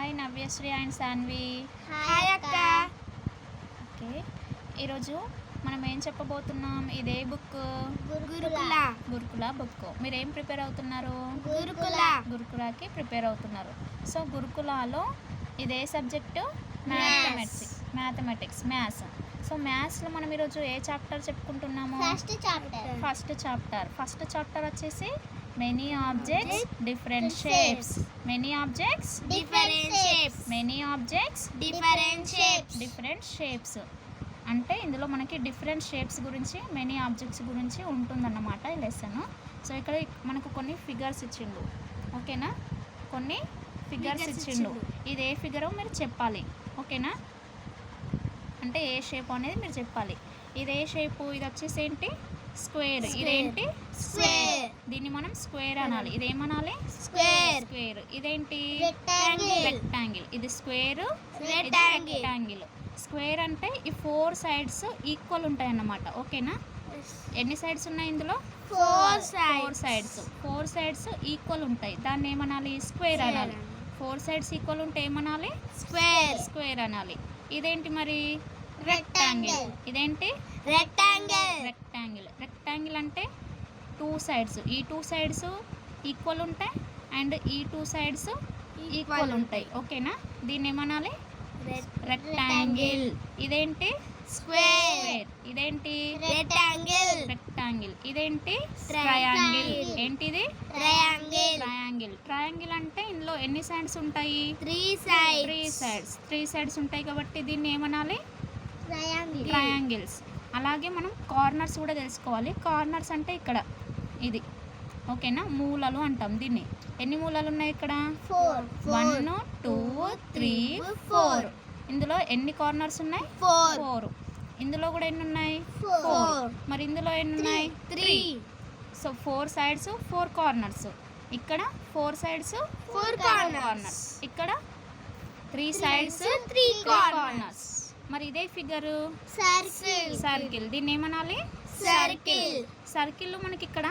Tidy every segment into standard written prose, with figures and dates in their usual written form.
Hi Navyasri and Sanvi. Hi అక్క. Okay, ఈరోజు మనం ఏం చెప్పబోతున్నాం? ఇదే బుక్ గురుకుల బుక్. మీరు ఏం ప్రిపేర్ అవుతున్నారు? గురుకులాకి ప్రిపేర్ అవుతున్నారు. సో గురుకులాలో ఇదే సబ్జెక్టు మ్యాథమెటిక్స్ మ్యాథ్స్. సో మ్యాథ్స్లో మనం ఈరోజు ఏ చాప్టర్ చెప్పుకుంటున్నాము? ఫస్ట్ చాప్టర్ వచ్చేసి many objects different shapes. Different shapes అంటే ఇందులో మనకి డిఫరెంట్ షేప్స్ గురించి, మెనీ ఆబ్జెక్ట్స్ గురించి ఉంటుందన్నమాట ఈ లెసన్. సో ఇక్కడ మనకు కొన్ని ఫిగర్స్ ఇచ్చిండు, ఓకేనా? కొన్ని ఫిగర్స్ ఇచ్చిండు. ఇది ఏ ఫిగరో మీరు చెప్పాలి, ఓకేనా? అంటే ఏ షేప్ అనేది మీరు చెప్పాలి. ఇది ఏ షేపు? ఇది వచ్చేసి ఏంటి? స్క్వేర్. ఇదేంటి? స్క్వేర్. దీన్ని మనం స్క్వేర్ అనాలి. ఇదేమనాలి? స్క్వేర్. ఇదేంటి? రెక్టాంగిల్. ఇది స్క్వేర్, రెక్టాంగిల్. స్క్వేర్ అంటే ఈ 4 సైడ్స్ ఈక్వల్ ఉంటాయి అన్నమాట, ఓకేనా? ఎన్ని సైడ్స్ ఉన్నాయి ఇందులో? 4 సైడ్స్ ఈక్వల్ ఉంటాయి. దాన్ని ఏమనాలి? స్క్వేర్ అనాలి. 4 సైడ్స్ ఈక్వల్ ఉంటే ఏమనాలి? స్క్వేర్ అనాలి. ఇదేంటి మరి? రెక్టాంగిల్. ఇదేంటి? రెక్టాంగిల్ అంటే 2 సైడ్స్, ఈ 2 సైడ్స్ ఈక్వల్ ఉంటాయి అండ్ ఈ 2 సైడ్స్ ఈక్వల్ ఉంటాయి, ఓకేనా? దీన్ని ఏమనాలి? రెక్టాంగిల్. ఇదేంటి? స్క్వేర్. ఇదేంటి? రెక్టాంగిల్. ఇదేంటి? ట్రయాంగిల్. ఏంటిది? ట్రయాంగిల్ అంటే ఇందులో ఎన్ని సైడ్స్ ఉంటాయి? 3 సైడ్స్ ఉంటాయి కాబట్టి దీన్ని ఏమనాలి? ట్రయాంగిల్స్. అలాగే మనం కార్నర్స్ కూడా తెలుసుకోవాలి. కార్నర్స్ అంటే ఇక్కడ ఇది, ఓకేనా? మూలలు అంటాం దీన్ని. ఎన్ని మూలలు ఉన్నాయి ఇక్కడ? 1 2 3 4. ఇందులో ఎన్ని కార్నర్స్ ఉన్నాయి? 4. ఇందులో కూడా ఎన్ని ఉన్నాయి? 4. మరి ఇందులో ఎన్ని ఉన్నాయి? 3. So 4 sides 4 corners. ఇక్కడ 4 సైడ్స్ 4 కార్నర్స్. ఇక్కడ 3 సైడ్స్ 3 కార్నర్స్. మరి ఇదే ఫిగరు సర్కిల్. దీన్ని ఏమనాలి? సర్కిల్. మనకి ఇక్కడ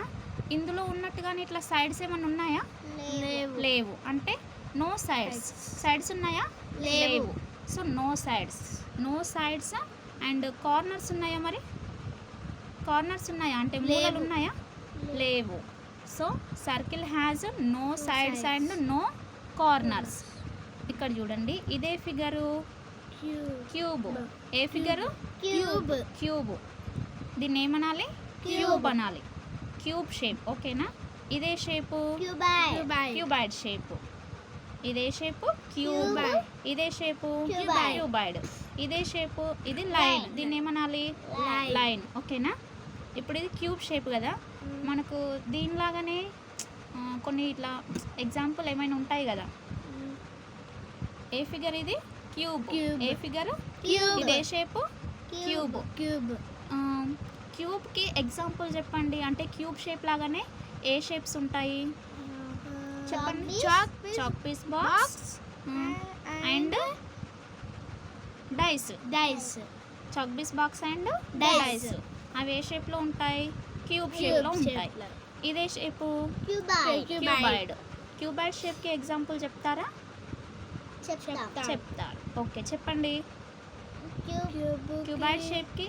ఇందులో ఉన్నట్టుగానే ఇట్లా సైడ్స్ ఏమైనా ఉన్నాయా? లేవు. అంటే నో సైడ్స్ ఉన్నాయా? లేవు. So no sides and corners ఉన్నాయా? మరి కార్నర్స్ ఉన్నాయా? అంటే మూలలు ఉన్నాయా? లేవు. So circle has no sides and no corners. ఇక్కడ చూడండి, ఇదే ఫిగరు క్యూబ్. ఏ ఫిగరు? క్యూబ్. దీన్ని ఏమనాలి? క్యూబ్ అనాలి. క్యూబ్ షేప్, ఓకేనా? ఇదే షేపు క్యూబాయిడ్ షేపు. ఇదే షేపు క్యూబ్. ఇదే షేపు క్యూబాయిడ్. ఇదే షేపు ఇది లైన్. దీన్ని ఏమనాలి? లైన్, ఓకేనా? ఇప్పుడు ఇది క్యూబ్ షేప్ కదా, మనకు దీనిలాగానే కొన్ని ఇట్లా ఎగ్జాంపుల్ ఏమైనా ఉంటాయి కదా. ఏ ఫిగర్ ఇది? క్యూబ్. ఏ ఫిగర్? ఇదే షేపు క్యూబ్. క్యూబ్కి ఎగ్జాంపుల్ చెప్పండి. అంటే క్యూబ్ షేప్ లాగానే ఏ షేప్స్ ఉంటాయి చెప్పండి? Chalk piece box and dice. Chalk piece box and dice. అవి ఏ షేప్లో ఉంటాయి? క్యూబ్ షేప్లో ఉంటాయి. ఇదే షేపు క్యూబాయిడ్ షేప్కి ఎగ్జాంపుల్ చెప్తారా? చెప్తారు. ఓకే, చెప్పండి. క్యూబాయిడ్ షేప్కి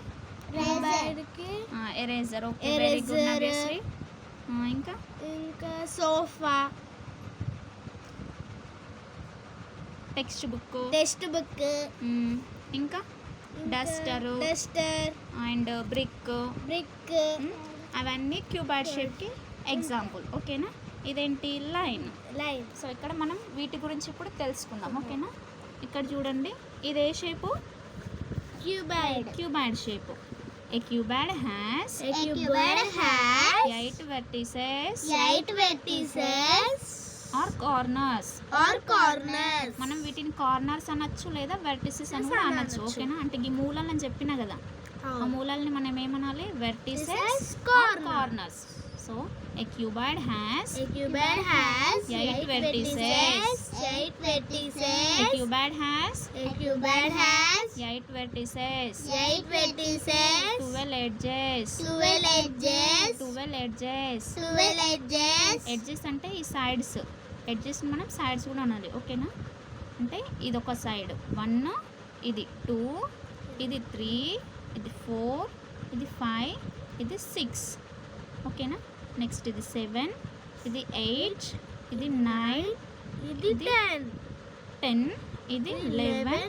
eraser. Okay, very good Navyasri. ఇంకా సోఫా, టెక్స్ట్ బుక్, ఇంకా డస్టర్ అండ్ బ్రిక్. అవన్నీ క్యూబాయిడ్ షేప్కి ఎగ్జాంపుల్, ఓకేనా? ఇదేంటి? లైన్. సో ఇక్కడ మనం వీటి గురించి ఇప్పుడు తెలుసుకుందాం, ఓకేనా? ఇక్కడ చూడండి, ఇదే shape cuboid shape. A cuboid has 8 vertices or corners. మనం వీటిని కార్నర్స్ అనొచ్చు లేదా వెర్టిసెస్ అని కూడా అనొచ్చు, ఓకేనా? అంటే ఈ మూలలని చెప్పినా కదా, ఆ మూలల్ని మనం ఏమనాలి? Vertices or corners. So a cuboid has 8 vertices. A cuboid has 8 vertices. 12 edges. 12 edges అంటే ఈ సైడ్స్. ఎడ్జెస్ మనం సైడ్స్ కూడా అనాలి, ఓకేనా? అంటే ఇది ఒక సైడ్ 1, ఇది 2, ఇది 3, ఇది 4, ఇది 5, ఇది 6. ఓకేనా. నెక్స్ట్ ఇది 7, ఇది 8, ఇది 9, ఇది 10, ఇది 11,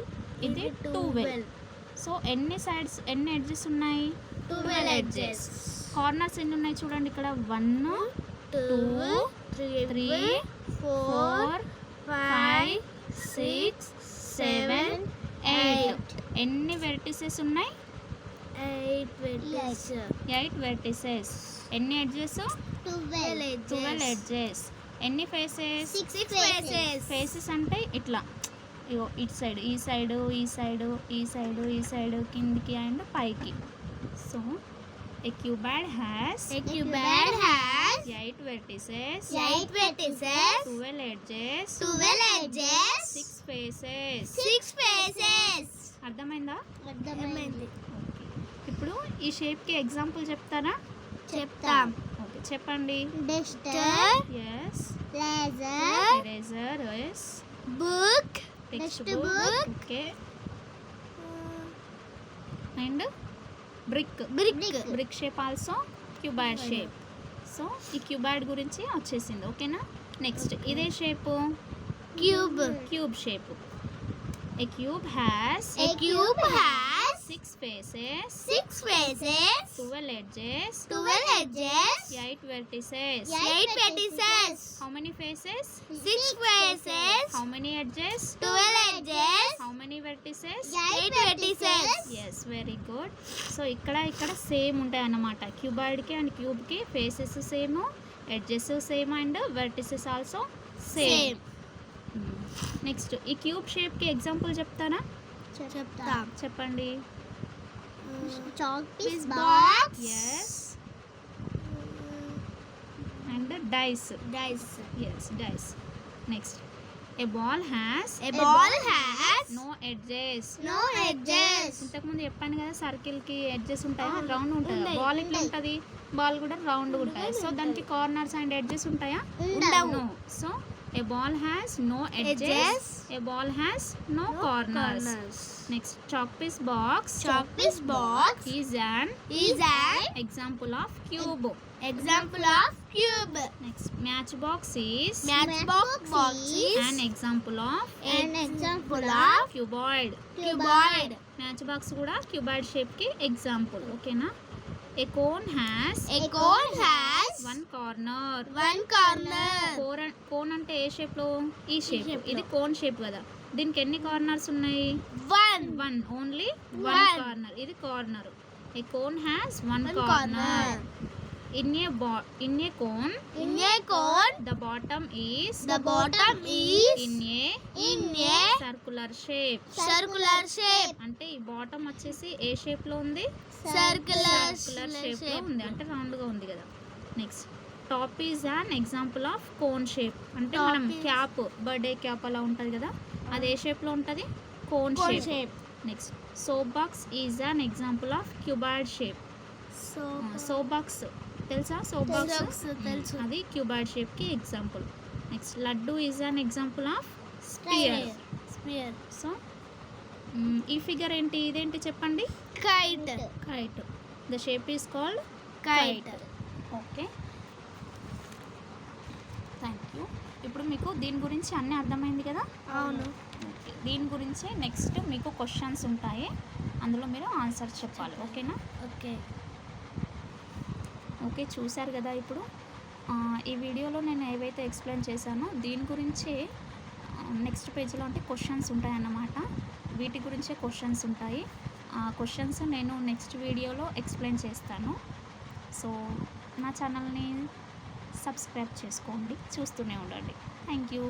ఇది 12. సో ఎన్ని సైడ్స్, ఎన్ని ఎడ్జెస్ ఉన్నాయి? 12 edges. కార్నర్స్ ఎన్ని ఉన్నాయి చూడండి ఇక్కడ. 1, 2, 3, 4, 5, 6, 7, 8. ఎన్ని వెర్టిసెస్ ఉన్నాయి? 8 వెర్టిసెస్. ఎన్ని ఎడ్జెస్? 12 ఎడ్జెస్. ఎన్ని ఫేసెస్? 6 faces. ఫేసెస్ అంటే ఇట్లా ఇగో ఇటు సైడ్, ఈ సైడు, ఈ సైడు, ఈ సైడు, ఈ సైడు, కిందికి అండ్ పైకి. So a cubad has A cubad has 8 vertices, 8 vertices, 12 edges, 12 edges, 6 faces. 6 faces. అర్థమైందా? అర్థమైంది. ఓకే. ఇప్పుడు ఈ షేప్కి ఎగ్జాంపుల్ చెప్తారా? చెప్తాం. ఓకే చెప్పండి. Duster, yes. Laser, eraser, yes. Book, text Text book. book. Okay. And brick. Brick shape also cuboid shape. So ఈ cuboid గురించి వచ్చేసింది. ఓకేనా. నెక్స్ట్ ఇదే shape cube. Cube shape. A cube has A cube has 6 faces, 6 faces, 12 edges, 12 edges, 8 vertices. 8 vertices, How many faces? 6 faces, How many edges? 12 edges, How many vertices? 8 vertices. Yes, very good. So ఇక్కడ same ఉంటాయి అన్నమాట. క్యూబాయిడ్కి and క్యూబ్కి faces same, edges same and vertices also same. Next ఈ cube షేప్కి example చెప్తారా? చెప్తాం. చెప్పండి. Chalk piece box, yes. And dice. Dice. Yes, dice. Next a ball has A ball has no edges. no edges. ఇంతకుముందు చెప్పాను కదా, సర్కిల్కి edges ఉంటాయి, అవును, రౌండ్ ఉంటుంది. ఉన్నాయి, బాల్ ఇట్లా ఉన్నాయి. ఉంటుంది, బాల్ కూడా రౌండ్ ఉంటుంది. సో దానికి కార్నర్స్ అండ్ ఎడ్జెస్ ఉంటాయా? ఉండవు. So a ball has no edges, Edges. A ball has no corners. Next chalk piece box Chalk piece box is an is an example of cube. example of cube. Next match box is Matchbox box an is example of an example of cuboid. cuboid. Match box కూడా cuboid షేప్కి example. ఓకేనా. ఏ cone has A cone has one corner. one corner. Cone అంటే ఏ షేప్లో? ఈ shape. shape లో. ఇది cone shape కదా. దీనికి ఎన్ని కార్నర్స్ ఉన్నాయి? One only One. One corner. ఇది corner. A cone has one corner. In a cone In a cone, the bottom is the bottom is in in a circular shape. circular shape. అంటే ఈ bottom వచ్చేసి ఏ shape లో ఉంది? Circular circular shape లో shape. ఉంది, అంటే round గా ఉంది కదా. Next top is an example of cone shape. అంటే Top మనం is- క్యాప్, బర్త్డే క్యాప్ అలా ఉంటుంది కదా, అది ఏ షేప్ లో ఉంటుంది? Cone Cone shape. shape. Next soap box is an example of cuboid shape. Soap box తెలుసా? సోప్ బాక్స్ తెలుసు. అది క్యూబాయిడ్ షేప్ కి example. Next laddu is an example of sphere. Spear. So ఈ ఫిగర్ ఏంటి? ఇదేంటి చెప్పండి? Kite. Kite. The shape is called Kite. Okay, thank you. ఇప్పుడు మీకు దీని గురించి అన్నీ అర్థమైంది కదా? అవును. ఓకే, దీని గురించి నెక్స్ట్ మీకు క్వశ్చన్స్ ఉంటాయి, అందులో మీరు ఆన్సర్ చెప్పాలి. ఓకేనా? ఓకే. ఓకే, చూశారు కదా. ఇప్పుడు ఈ వీడియోలో నేను ఏవైతే ఎక్స్ప్లెయిన్ చేశానో దీని గురించి నెక్స్ట్ పేజీలో అంటే క్వశ్చన్స్ ఉంటాయన్నమాట. వీటి గురించే క్వశ్చన్స్ ఉంటాయి. ఆ క్వశ్చన్స్ నేను నెక్స్ట్ వీడియోలో ఎక్స్ప్లెయిన్ చేస్తాను. సో నా ఛానల్ని సబ్స్క్రైబ్ చేసుకోండి, చూస్తూనే ఉండండి. Thank you.